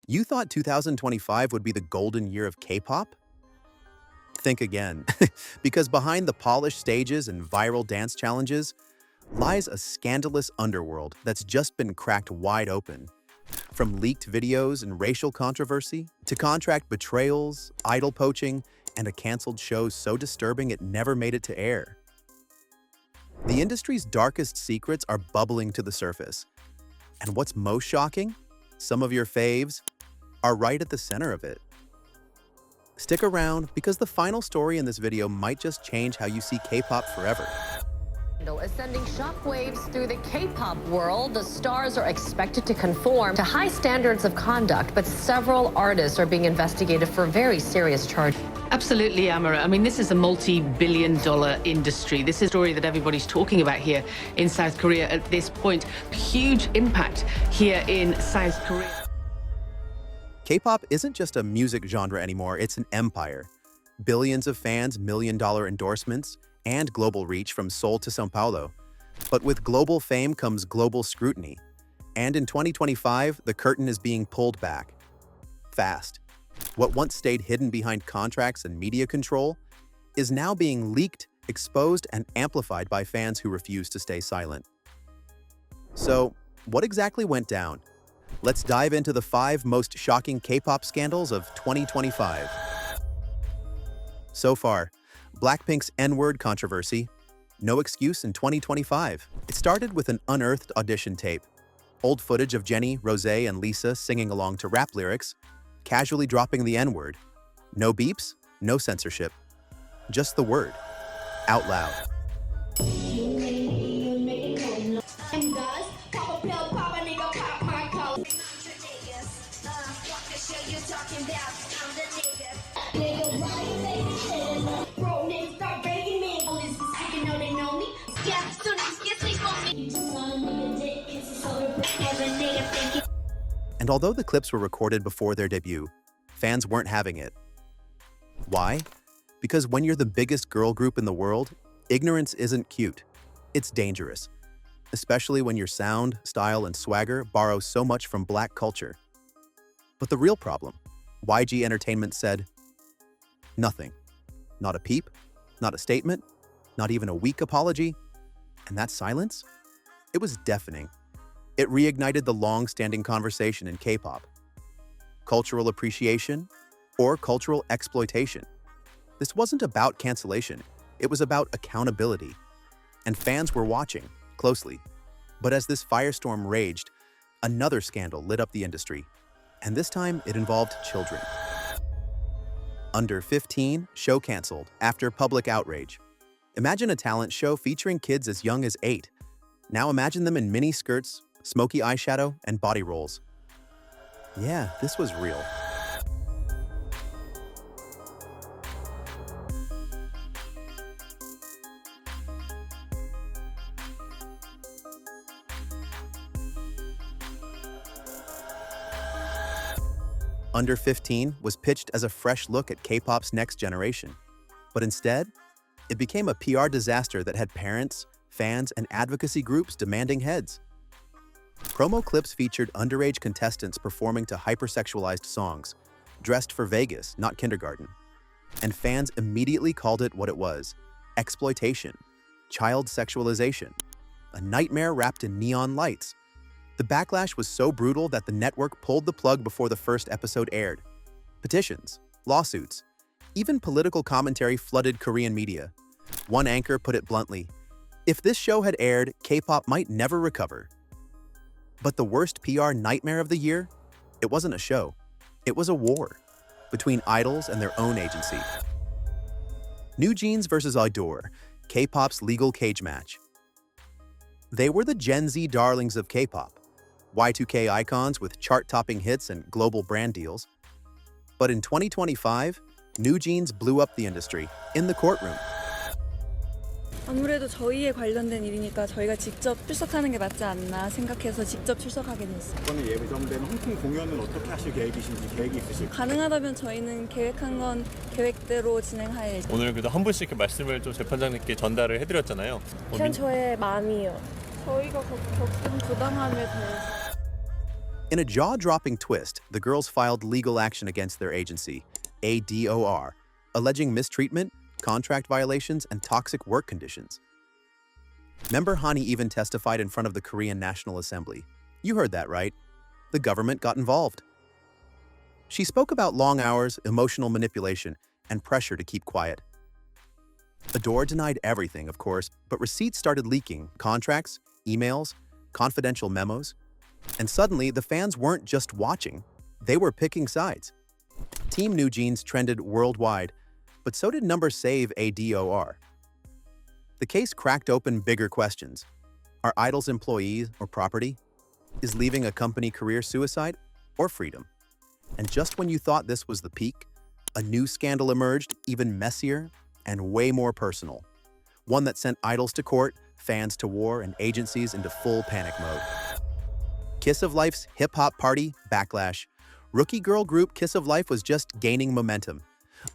You thought 2025 would be the golden year of K-pop? Think again, because behind the polished stages and viral dance challenges lies a scandalous underworld that's just been cracked wide open. From leaked videos and racial controversy to contract betrayals, idol poaching, and a canceled show so disturbing it never made it to air. The industry's darkest secrets are bubbling to the surface. And what's most shocking? Some of your faves are right at the center of it. Stick around because the final story in this video might just change how you see K-pop forever. Is sending shockwaves through the K-pop world. The stars are expected to conform to high standards of conduct, but several artists are being investigated for very serious charges. Absolutely, Amara. I mean, this is a multi-billion-dollar industry. This is a story that everybody's talking about here in South Korea at this point. Huge impact here in South Korea. K-pop isn't just a music genre anymore, it's an empire. Billions of fans, million-dollar endorsements, and global reach from Seoul to São Paulo. But with global fame comes global scrutiny. And in 2025, the curtain is being pulled back. Fast. What once stayed hidden behind contracts and media control is now being leaked, exposed, and amplified by fans who refuse to stay silent. So, what exactly went down? Let's dive into the 5 most shocking K-pop scandals of 2025. So far, Blackpink's N-word controversy, no excuse in 2025. It started with an unearthed audition tape, old footage of Jennie, Rosé, and Lisa singing along to rap lyrics, casually dropping the N-word. No beeps, no censorship. Just the word, out loud. And although the clips were recorded before their debut, fans weren't having it. Why? Because when you're the biggest girl group in the world, ignorance isn't cute. It's dangerous. Especially when your sound, style, and swagger borrow so much from Black culture. But the real problem, YG Entertainment said, nothing. Not a peep, not a statement, not even a weak apology. And that silence? It was deafening. It reignited the long-standing conversation in K-pop. Cultural appreciation or cultural exploitation. This wasn't about cancellation. It was about accountability. And fans were watching closely. But as this firestorm raged, another scandal lit up the industry. And this time, it involved children. Under 15, show canceled after public outrage. Imagine a talent show featuring kids as young as 8. Now imagine them in mini skirts, smoky eyeshadow, and body rolls. Yeah, this was real. Under 15 was pitched as a fresh look at K-pop's next generation. But instead, it became a PR disaster that had parents, fans, and advocacy groups demanding heads. Promo clips featured underage contestants performing to hypersexualized songs, dressed for Vegas, not kindergarten. And fans immediately called it what it was: exploitation, child sexualization, a nightmare wrapped in neon lights. The backlash was so brutal that the network pulled the plug before the first episode aired. Petitions, lawsuits, even political commentary flooded Korean media. One anchor put it bluntly, if this show had aired, K-pop might never recover. But the worst PR nightmare of the year? It wasn't a show. It was a war between idols and their own agency. NewJeans versus ADOR, K-pop's legal cage match. They were the Gen Z darlings of K-pop, Y2K icons with chart-topping hits and global brand deals. But in 2025, NewJeans blew up the industry in the courtroom. 아무래도 저희에 관련된 일이니까 저희가 직접 출석하는 게 맞지 않나 생각해서 직접 출석하게 됐어요. 이번에 예정된 홍콩 공연은 어떻게 하실 계획이신지 계획이 있으실까요? 가능하다면 저희는 계획한 건 계획대로 진행할 예정. 오늘 그래도 한 분씩 말씀을 좀 재판장님께 전달을 해드렸잖아요. 그냥 저의 마음이요. 저희가 겪은 부당함에 대해서 In a jaw-dropping twist, the girls filed legal action against their agency, ADOR, alleging mistreatment, contract violations, and toxic work conditions. Member Hani even testified in front of the Korean National Assembly. You heard that right. The government got involved. She spoke about long hours, emotional manipulation, and pressure to keep quiet. ADOR denied everything, of course, but receipts started leaking, contracts, emails, confidential memos. And suddenly, the fans weren't just watching, they were picking sides. Team NewJeans trended worldwide, but so did numbers save ADOR. The case cracked open bigger questions. Are idols employees or property? Is leaving a company career suicide or freedom? And just when you thought this was the peak, a new scandal emerged, even messier and way more personal. One that sent idols to court, fans to war, and agencies into full panic mode. Kiss of Life's hip-hop party, Backlash. Rookie girl group Kiss of Life was just gaining momentum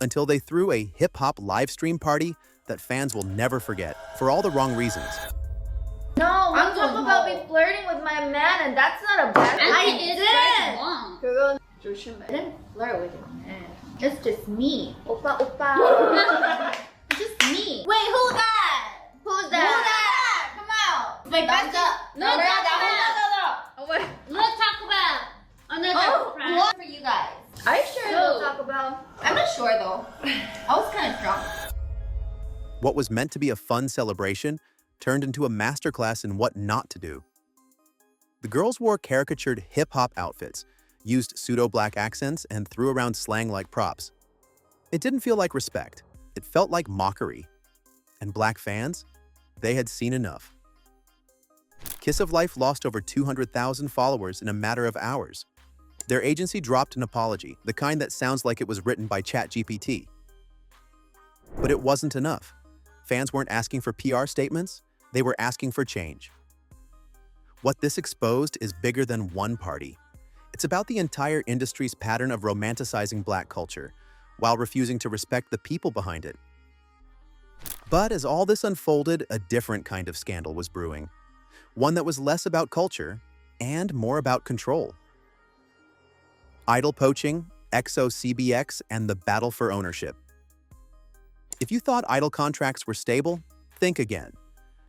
until they threw a hip-hop live stream party that fans will never forget for all the wrong reasons. No, I'm talking about me flirting with my man, and that's not a bad thing. I didn't. 그건 조심해. I didn't flirt with your man. It's just me. 오빠. It's just me. Wait, who that? Who's that? Come out. Wait, No. Let's talk about another friend. What for you guys? Are you sure we'll talk about? I'm not sure though. I was kind of drunk. What was meant to be a fun celebration turned into a masterclass in what not to do. The girls wore caricatured hip-hop outfits, used pseudo-black accents, and threw around slang-like props. It didn't feel like respect. It felt like mockery. And black fans? They had seen enough. Kiss of Life lost over 200,000 followers in a matter of hours. Their agency dropped an apology, the kind that sounds like it was written by ChatGPT. But it wasn't enough. Fans weren't asking for PR statements, they were asking for change. What this exposed is bigger than one party. It's about the entire industry's pattern of romanticizing black culture, while refusing to respect the people behind it. But as all this unfolded, a different kind of scandal was brewing. One that was less about culture and more about control. Idol poaching, EXO-CBX, and the battle for ownership. If you thought idol contracts were stable, think again.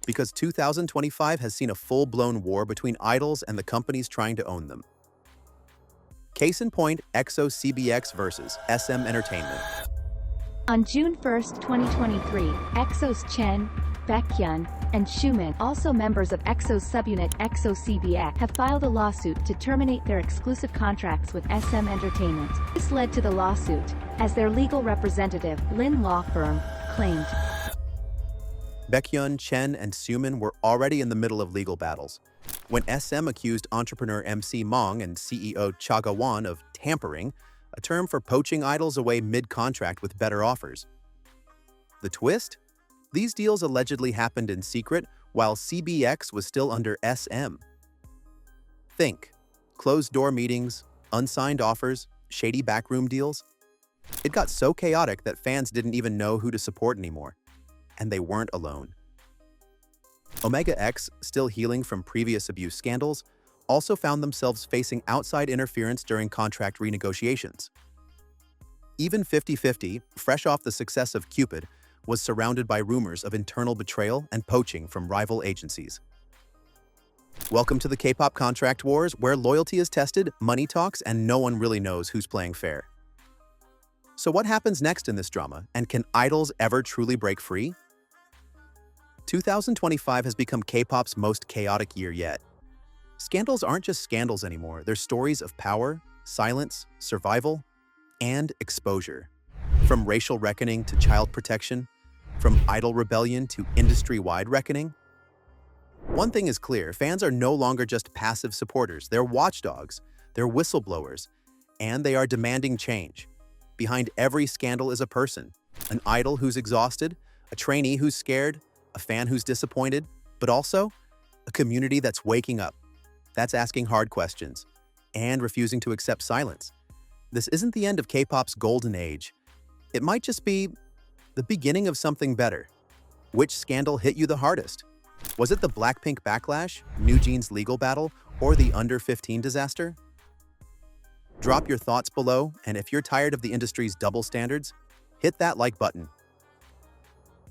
Because 2025 has seen a full-blown war between idols and the companies trying to own them. Case in point, EXO-CBX versus SM Entertainment. On June 1, 2023, EXO's Chen, Baekhyun, and Xiumin, also members of EXO's subunit EXO-CBX, have filed a lawsuit to terminate their exclusive contracts with SM Entertainment. This led to the lawsuit, as their legal representative, Lin Law Firm, claimed. Baekhyun, Chen, and Xiumin were already in the middle of legal battles when SM accused entrepreneur MC Mong and CEO Cha Ga-won of tampering, a term for poaching idols away mid-contract with better offers. The twist? These deals allegedly happened in secret while CBX was still under SM. Think, closed-door meetings, unsigned offers, shady backroom deals. It got so chaotic that fans didn't even know who to support anymore. And they weren't alone. Omega X, still healing from previous abuse scandals, also found themselves facing outside interference during contract renegotiations. Even 50/50, fresh off the success of Cupid, was surrounded by rumors of internal betrayal and poaching from rival agencies. Welcome to the K-pop contract wars, where loyalty is tested, money talks, and no one really knows who's playing fair. So what happens next in this drama, and can idols ever truly break free? 2025 has become K-pop's most chaotic year yet. Scandals aren't just scandals anymore, they're stories of power, silence, survival, and exposure. From racial reckoning to child protection, from idol rebellion to industry-wide reckoning. One thing is clear, fans are no longer just passive supporters, they're watchdogs, they're whistleblowers, and they are demanding change. Behind every scandal is a person, an idol who's exhausted, a trainee who's scared, a fan who's disappointed, but also a community that's waking up, that's asking hard questions, and refusing to accept silence. This isn't the end of K-pop's golden age. It might just be the beginning of something better. Which scandal hit you the hardest? Was it the Blackpink backlash, NewJeans legal battle, or the under 15 disaster? Drop your thoughts below, and if you're tired of the industry's double standards, hit that like button.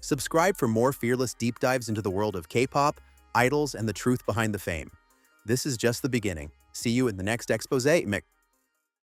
Subscribe for more fearless deep dives into the world of K-pop, idols, and the truth behind the fame. This is just the beginning. See you in the next expose, Mick.